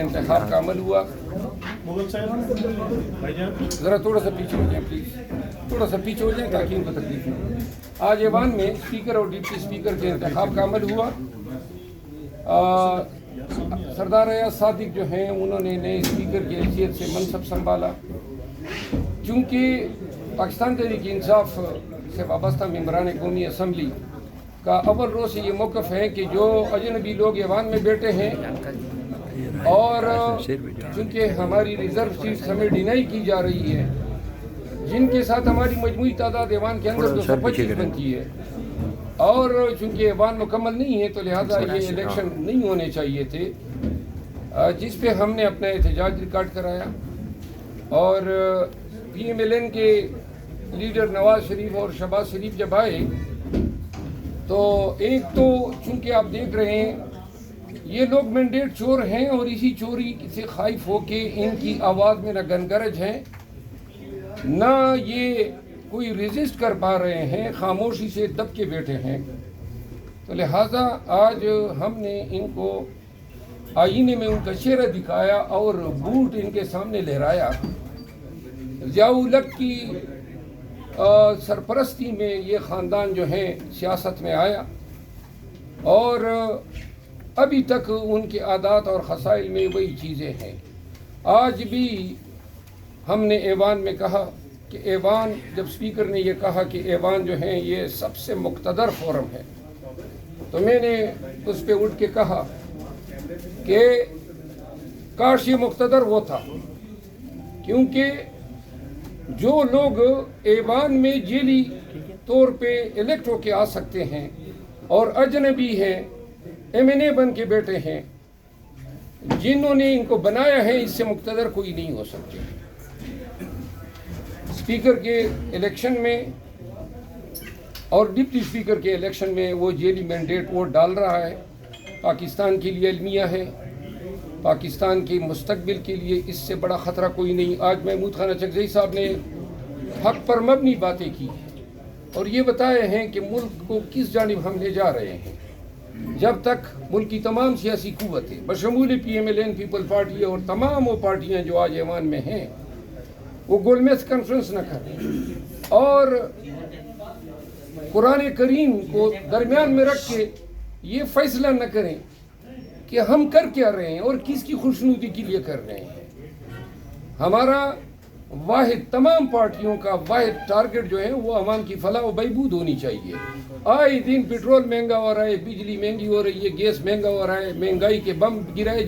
इंतखाब का अमल हुआ। ज़रा थोड़ा सा पीछे हो जाए प्लीज़, थोड़ा सा पीछे हो जाए ताकि इनको तकलीफ न हो। आज ऐवान में स्पीकर और डिप्टी स्पीकर के इंतखाब का अमल हुआ। सरदार अयाज सादिक जो हैं उन्होंने नए स्पीकर की हैसियत से मनसब संभाला। चूँकि पाकिस्तान तहरीक इंसाफ से वाबस्ता मेंबरान कौमी असम्बली का अव्वल रोज़ से ये मौक़िफ़ है कि जो अजनबी लोग ऐवान में बैठे हैं और चूँकि हमारी रिज़र्व सीट हमें डिनाई की जा रही है, जिनके साथ हमारी मजमूई तादाद ऐवान के अंदर 225 बनती है, और चूँकि ऐवान मुकम्मल नहीं है तो लिहाजा ये इलेक्शन नहीं होने चाहिए थे, जिस पे हमने अपना एहतजाज रिकॉर्ड कराया। और PMLN के लीडर नवाज शरीफ और शहबाज शरीफ जब आए तो एक तो चूँकि आप देख रहे हैं ये लोग मैंडेट चोर हैं और इसी चोरी से खाइफ होके इनकी आवाज़ में न गनगरज हैं न ये कोई रेजिस्ट कर पा रहे हैं, खामोशी से दब के बैठे हैं। तो लिहाजा आज हमने इनको आईने में उनका चेहरा दिखाया और बूट इनके सामने लहराया। ज़िया-उल-हक की सरपरस्ती में ये ख़ानदान जो है सियासत में आया और अभी तक उनके आदात और खसाइल में वही चीज़ें हैं। आज भी हमने ऐवान में कहा कि ऐवान, जब स्पीकर ने ये कहा कि ऐवान जो है ये सबसे मुक़्तदर फोरम है, तो मैंने उस पर उठ के कहा कि काश ये मुक़्तदर वो था, क्योंकि जो लोग ऐवान में जेली तौर पे इलेक्ट होके आ सकते हैं और अजनबी हैं, MNA बन के बैठे हैं, जिन्होंने इनको बनाया है, इससे मुक़्तदर कोई नहीं हो सकते। स्पीकर के इलेक्शन में और डिप्टी स्पीकर के इलेक्शन में वो जेली मैंडेट वोट डाल रहा है। पाकिस्तान के लिए अलमिया है, पाकिस्तान के मुस्तकबिल के लिए इससे बड़ा ख़तरा कोई नहीं। आज महमूद खान अचकज़ई साहब ने हक़ पर मबनी बातें की और ये बताए हैं कि मुल्क को किस जानिब हम ले जा रहे हैं। जब तक मुल्क की तमाम सियासी क़ुव्वतें बशमूल PMLN पीपल पार्टी और तमाम वो पार्टियाँ जो आज ऐवान में हैं वो गोलमेज कॉन्फ्रेंस न करें और कुरान करीम को दरमियान में रख के ये फैसला न करें कि हम कर क्या रहे हैं और किसकी खुशनुदी के लिए कर रहे हैं। हमारा वाहिद, तमाम पार्टियों का वाहिद टारगेट जो है वो अवाम की फलाह व बहबूद होनी चाहिए। आए दिन पेट्रोल महंगा हो रहा है, बिजली महंगी हो रही है, गैस महंगा हो रहा है, महंगाई के बम गिराए